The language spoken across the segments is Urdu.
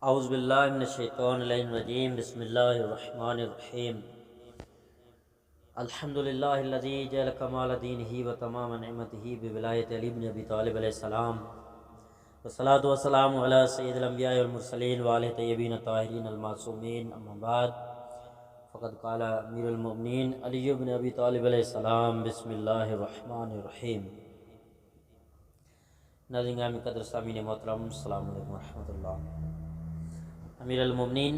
اعوذ باللہ من الشیطان الرجیم بسم اللہ الرحمن الرحیم الحمد للہ الذی جعل کمال دینہ و تمام نعمتہ بولایت علی بن ابی طالب علیہ السلام والصلاة والسلام علی سید الانبیاء والمرسلین وآلہ طیبین الطاہرین المعصومین اما بعد فقد قال امیر المؤمنین علی بن ابی طالب علیہ السلام بسم اللہ الرحمن الرحیم۔ ناظرین گرامی قدر سامعین محترم، السلام علیکم ورحمۃ اللہ۔ امیر المومنین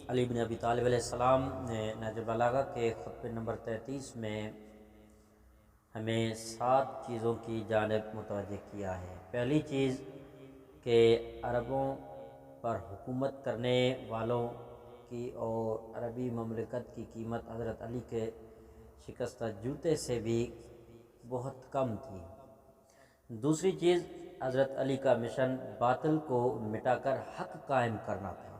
علی بن ابی طالب علیہ السلام نے نہج البلاغہ کے خطبے نمبر 33 میں ہمیں 7 چیزوں کی جانب متوجہ کیا ہے۔ پہلی چیز کہ عربوں پر حکومت کرنے والوں کی اور عربی مملکت کی قیمت حضرت علی کے شکستہ جوتے سے بھی بہت کم تھی۔ دوسری چیز حضرت علی کا مشن باطل کو مٹا کر حق قائم کرنا تھا۔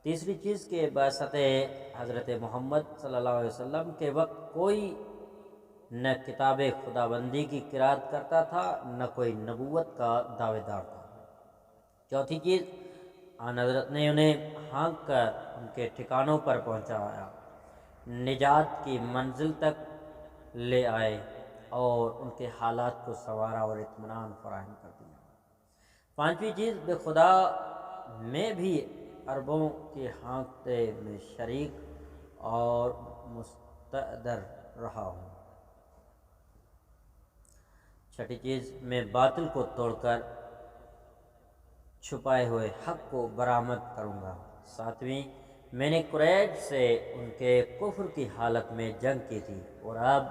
تیسری چیز کہ بعثت حضرت محمد صلی اللہ علیہ وسلم کے وقت کوئی نہ کتاب خداوندی کی قرات کرتا تھا نہ کوئی نبوت کا دعوے دار تھا۔ چوتھی چیز، آن حضرت نے انہیں ہانک کر ان کے ٹھکانوں پر پہنچایا، نجات کی منزل تک لے آئے اور ان کے حالات کو سنوارا اور اطمینان فراہم کر دیا۔ پانچویں چیز، بے خدا میں بھی عربوں کے ہانکتے میں شریک اور مستعدر رہا ہوں۔ چھٹی چیز، میں باطل کو توڑ کر چھپائے ہوئے حق کو برآمد کروں گا۔ ساتویں، میں نے قریش سے ان کے کفر کی حالت میں جنگ کی تھی اور اب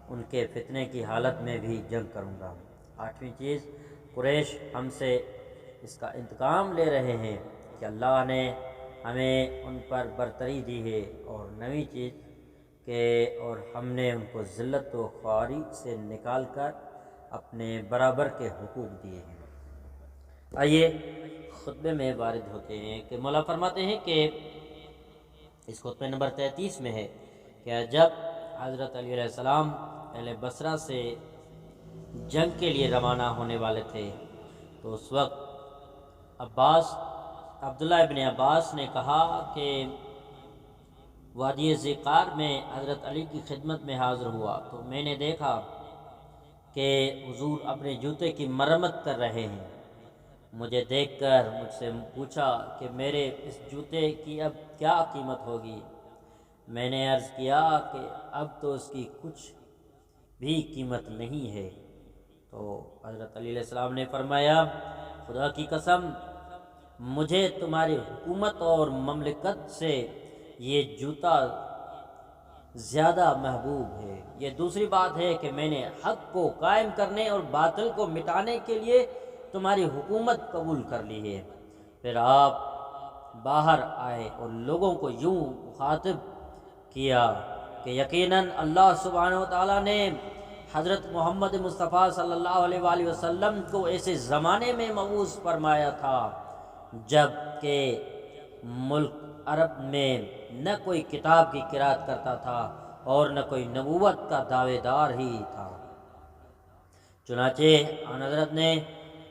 ان کے فتنے کی حالت میں بھی جنگ کروں گا۔ آٹھویں چیز، قریش ہم سے اس کا انتقام لے رہے ہیں کہ اللہ نے ہمیں ان پر برتری دی ہے۔ اور نویں چیز کہ اور ہم نے ان کو ذلت و خواری سے نکال کر اپنے برابر کے حقوق دیے ہیں۔ آئیے خطبے میں وارد ہوتے ہیں کہ مولا فرماتے ہیں کہ اس خطبے نمبر 33 میں ہے کہ جب حضرت علی علیہ السلام اہل بصرہ سے جنگ کے لیے روانہ ہونے والے تھے تو اس وقت عبداللہ ابن عباس نے کہا کہ وادی ذیقار میں حضرت علی کی خدمت میں حاضر ہوا تو میں نے دیکھا کہ حضور اپنے جوتے کی مرمت کر رہے ہیں۔ مجھے دیکھ کر مجھ سے پوچھا کہ میرے اس جوتے کی اب کیا قیمت ہوگی؟ میں نے عرض کیا کہ اب تو اس کی کچھ بھی قیمت نہیں ہے۔ تو حضرت علی علیہ السلام نے فرمایا، خدا کی قسم، مجھے تمہاری حکومت اور مملکت سے یہ جوتا زیادہ محبوب ہے۔ یہ دوسری بات ہے کہ میں نے حق کو قائم کرنے اور باطل کو مٹانے کے لیے تمہاری حکومت قبول کر لی ہے۔ پھر آپ باہر آئے اور لوگوں کو یوں مخاطب کیا کہ یقیناً اللہ سبحانہ وتعالیٰ نے حضرت محمد مصطفیٰ صلی اللہ علیہ وآلہ وسلم کو ایسے زمانے میں مبعوث فرمایا تھا جب کہ ملک عرب میں نہ کوئی کتاب کی قرات کرتا تھا اور نہ کوئی نبوت کا دعوے دار ہی تھا۔ چنانچہ آن حضرت نے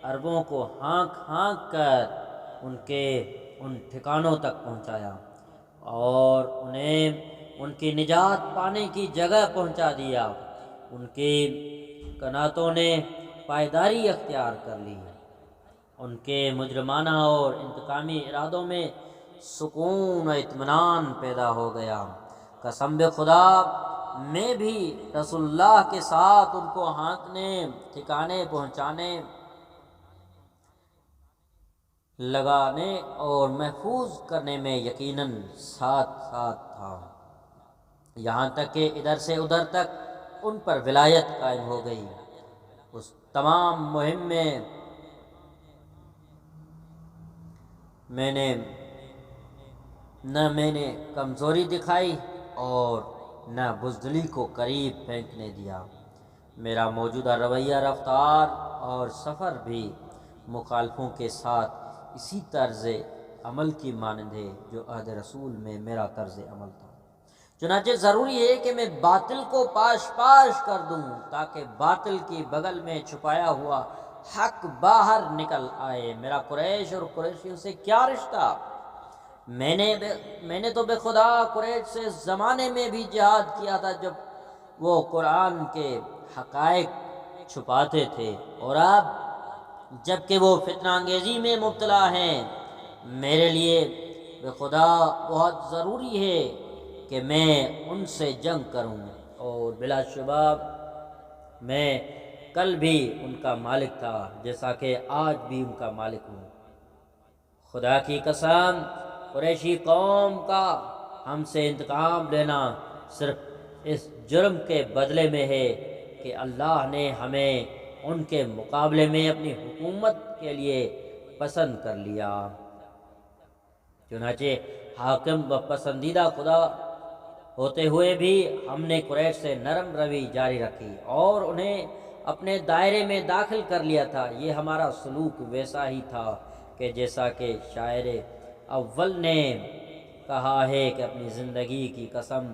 عربوں کو ہانک ہانک کر ان کے ان ٹھکانوں تک پہنچایا اور انہیں ان کی نجات پانے کی جگہ پہنچا دیا۔ ان کی قناتوں نے پائیداری اختیار کر لی، ان کے مجرمانہ اور انتقامی ارادوں میں سکون و اطمینان پیدا ہو گیا۔ قسم بے خدا، میں بھی رسول اللہ کے ساتھ ان کو ہانکنے، ٹھکانے پہنچانے، لگانے اور محفوظ کرنے میں یقیناً ساتھ ساتھ تھا، یہاں تک کہ ادھر سے ادھر تک ان پر ولایت قائم ہو گئی۔ اس تمام مہم میں میں نے کمزوری دکھائی اور نہ بزدلی کو قریب پھینکنے دیا۔ میرا موجودہ رویہ، رفتار اور سفر بھی مخالفوں کے ساتھ اسی طرز عمل کی مانند ہے جو عہد رسول میں میرا طرز عمل تھا۔ چنانچہ ضروری ہے کہ میں باطل کو پاش پاش کر دوں تاکہ باطل کی بغل میں چھپایا ہوا حق باہر نکل آئے۔ میرا قریش اور قریشیوں سے کیا رشتہ؟ میں نے تو بے خدا قریش سے زمانے میں بھی جہاد کیا تھا جب وہ قرآن کے حقائق چھپاتے تھے، اور اب جب کہ وہ فتنہ انگیزی میں مبتلا ہیں، میرے لیے بے خدا بہت ضروری ہے کہ میں ان سے جنگ کروں، اور بلا شبہ میں کل بھی ان کا مالک تھا جیسا کہ آج بھی ان کا مالک ہوں۔ خدا کی قسم، قریشی قوم کا ہم سے انتقام لینا صرف اس جرم کے بدلے میں ہے کہ اللہ نے ہمیں ان کے مقابلے میں اپنی حکومت کے لیے پسند کر لیا۔ چنانچہ حاکم و پسندیدہ خدا ہوتے ہوئے بھی ہم نے قریش سے نرم روی جاری رکھی اور انہیں اپنے دائرے میں داخل کر لیا تھا۔ یہ ہمارا سلوک ویسا ہی تھا کہ جیسا کہ شاعر اول نے کہا ہے کہ اپنی زندگی کی قسم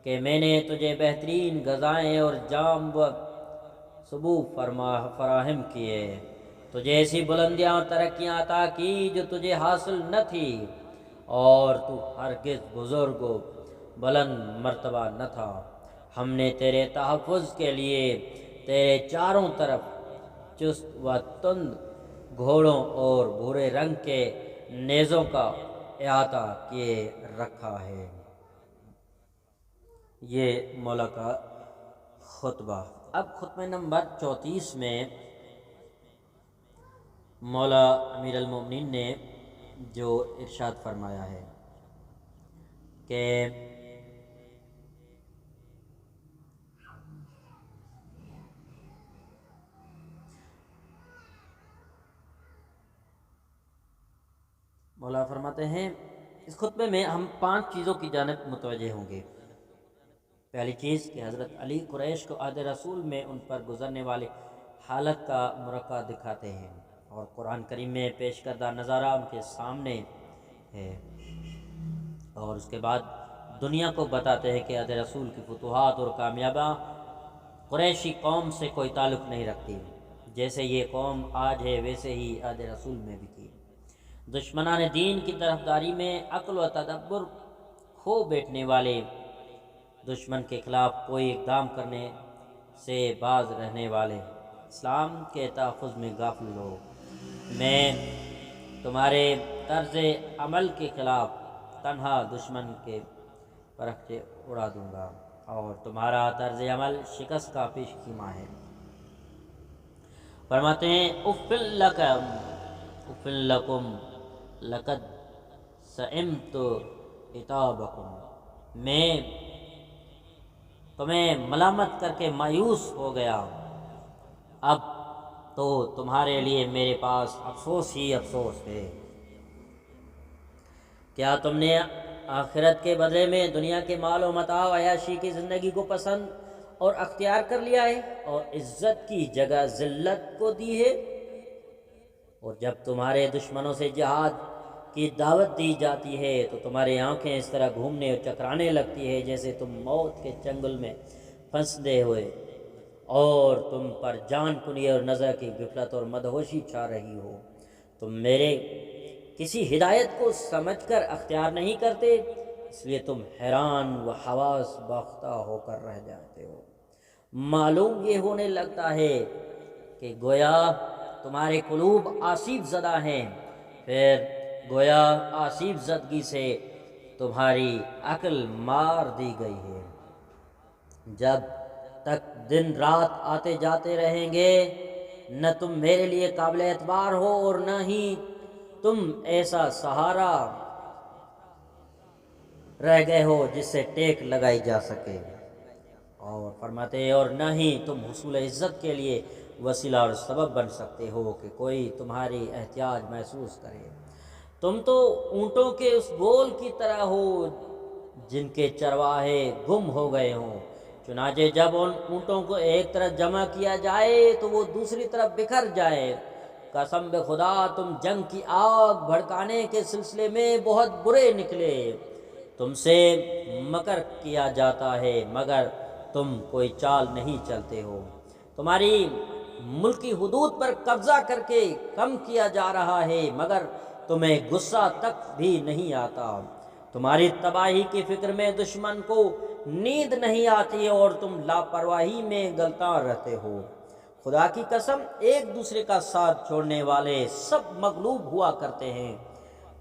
کہ میں نے تجھے بہترین غذائیں اور جام و سبو فراہم کیے، تجھے ایسی بلندیاں اور ترقیاں عطا کی جو تجھے حاصل نہ تھی، اور تو ہرگز بزرگ و بلند مرتبہ نہ تھا۔ ہم نے تیرے تحفظ کے لیے تیرے چاروں طرف چست و تند گھوڑوں اور بھورے رنگ کے نیزوں کا احاطہ کیے رکھا ہے۔ یہ مولا کا خطبہ۔ اب خطبہ نمبر 34 میں مولا امیر المومنین نے جو ارشاد فرمایا ہے کہ مولا فرماتے ہیں اس خطبے میں ہم 5 چیزوں کی جانب متوجہ ہوں گے۔ پہلی چیز کہ حضرت علی قریش کو عہد رسول میں ان پر گزرنے والی حالت کا مرقع دکھاتے ہیں، اور قرآن کریم میں پیش کردہ نظارہ ان کے سامنے ہے، اور اس کے بعد دنیا کو بتاتے ہیں کہ عہد رسول کی فتوحات اور کامیابیاں قریشی قوم سے کوئی تعلق نہیں رکھتی، جیسے یہ قوم آج ہے ویسے ہی عہد رسول میں بھی تھی۔ دشمنان دین کی طرفداری میں عقل و تدبر کھو بیٹھنے والے دشمن کے خلاف کوئی اقدام کرنے سے باز رہنے والے اسلام کے تحفظ میں غافل لوگ، میں تمہارے طرز عمل کے خلاف تنہا دشمن کے پرخچے اڑا دوں گا، اور تمہارا طرز عمل شکست کا پیش خیمہ ہے۔ فرماتے ہیں اُفٍّ لَکُمْ لَقَدْ سَئِمْتُ عِتَابَکُمْ، میں تمہیں ملامت کر کے مایوس ہو گیا، اب تو تمہارے لیے میرے پاس افسوس ہی افسوس ہے۔ کیا تم نے آخرت کے بدلے میں دنیا کے مال و متاع و عیاشی کی زندگی کو پسند اور اختیار کر لیا ہے، اور عزت کی جگہ ذلت کو دی ہے؟ اور جب تمہارے دشمنوں سے جہاد کی دعوت دی جاتی ہے تو تمہاری آنکھیں اس طرح گھومنے اور چکرانے لگتی ہے جیسے تم موت کے چنگل میں پھنسے ہوئے، اور تم پر جان کنی اور نظر کی غفلت اور مدہوشی چھا رہی ہو۔ تم میرے کسی ہدایت کو سمجھ کر اختیار نہیں کرتے، اس لیے تم حیران و حواس باختہ ہو کر رہ جاتے ہو۔ معلوم یہ ہونے لگتا ہے کہ گویا تمہارے قلوب آسیب زدہ ہیں، پھر گویا آسیب زدگی سے تمہاری عقل مار دی گئی ہے۔ جب تک دن رات آتے جاتے رہیں گے، نہ تم میرے لیے قابل اعتبار ہو اور نہ ہی تم ایسا سہارا رہ گئے ہو جس سے ٹیک لگائی جا سکے، اور فرماتے ہیں اور نہ ہی تم حصول عزت کے لیے وسیلہ اور سبب بن سکتے ہو کہ کوئی تمہاری احتیاج محسوس کرے۔ تم تو اونٹوں کے اس گول کی طرح ہو جن کے چرواہے گم ہو گئے ہوں، چنانچہ جب ان اونٹوں کو ایک طرف جمع کیا جائے تو وہ دوسری طرف بکھر جائے۔ قسم بے خدا تم جنگ کی آگ بھڑکانے کے سلسلے میں بہت برے نکلے، تم سے مکر کیا جاتا ہے مگر تم کوئی چال نہیں چلتے ہو۔ تمہاری ملکی حدود پر قبضہ کر کے کم کیا جا رہا ہے، مگر تمہیں غصہ تک بھی نہیں آتا۔ تمہاری تباہی کی فکر میں دشمن کو نیند نہیں آتی اور تم لاپرواہی میں غلطاں رہتے ہو۔ خدا کی قسم، ایک دوسرے کا ساتھ چھوڑنے والے سب مغلوب ہوا کرتے ہیں۔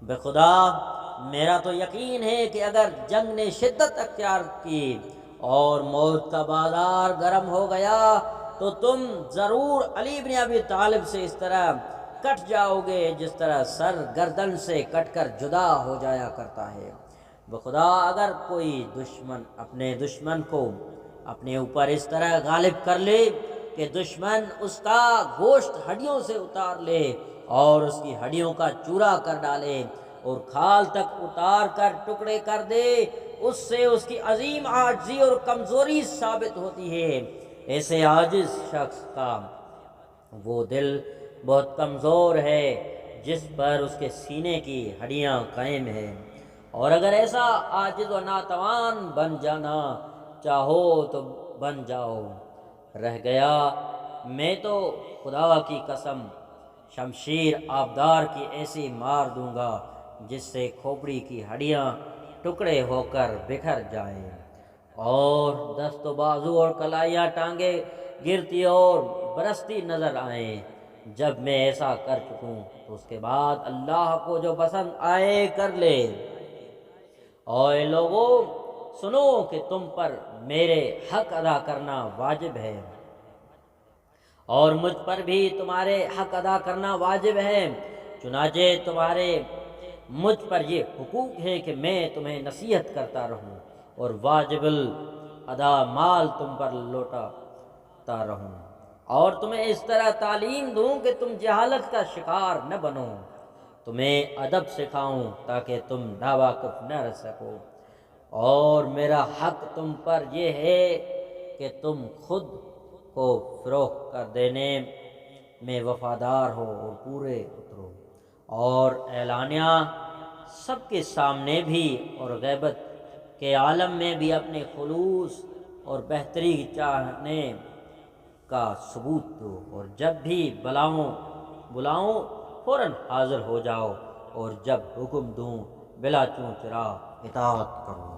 بے خدا، میرا تو یقین ہے کہ اگر جنگ نے شدت اختیار کی اور موت کا بازار گرم ہو گیا تو تم ضرور علی بن ابی طالب سے اس طرح کٹ جاؤ گے جس طرح سر گردن سے کٹ کر جدا ہو جایا کرتا ہے۔ بخدا، اگر کوئی دشمن اپنے دشمن کو اپنے اوپر اس طرح غالب کر لے کہ دشمن اس کا گوشت ہڈیوں سے اتار لے اور اس کی ہڈیوں کا چورا کر ڈالے اور کھال تک اتار کر ٹکڑے کر دے، اس سے اس کی عظیم عاجزی اور کمزوری ثابت ہوتی ہے۔ ایسے عاجز شخص کا وہ دل بہت کمزور ہے جس پر اس کے سینے کی ہڈیاں قائم ہیں، اور اگر ایسا عاجز و ناتوان بن جانا چاہو تو بن جاؤ۔ رہ گیا، میں تو خدا کی قسم شمشیر آبدار کی ایسی مار دوں گا جس سے کھوپڑی کی ہڈیاں ٹکڑے ہو کر بکھر جائیں اور دست و بازو اور کلائیاں ٹانگیں گرتی اور برستی نظر آئیں۔ جب میں ایسا کر چکوں تو اس کے بعد اللہ کو جو پسند آئے کر لے۔ اوے لوگو، سنو کہ تم پر میرے حق ادا کرنا واجب ہے اور مجھ پر بھی تمہارے حق ادا کرنا واجب ہے۔ چنانچہ تمہارے مجھ پر یہ حقوق ہے کہ میں تمہیں نصیحت کرتا رہوں اور واجب الادا مال تم پر لوٹاتا رہوں اور تمہیں اس طرح تعلیم دوں کہ تم جہالت کا شکار نہ بنو، تمہیں ادب سکھاؤں تاکہ تم ناواقف نہ رہ سکو، اور میرا حق تم پر یہ ہے کہ تم خود کو فروخت کر دینے میں وفادار ہو اور پورے اترو، اور اعلانیہ سب کے سامنے بھی اور غیبت کے عالم میں بھی اپنے خلوص اور بہتری چاہنے کا ثبوت دو، اور جب بھی بلاؤں فوراً حاضر ہو جاؤ، اور جب حکم دوں بلا چوں چرا اطاعت کرو۔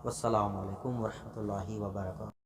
والسلام علیکم ورحمۃ اللہ وبرکاتہ۔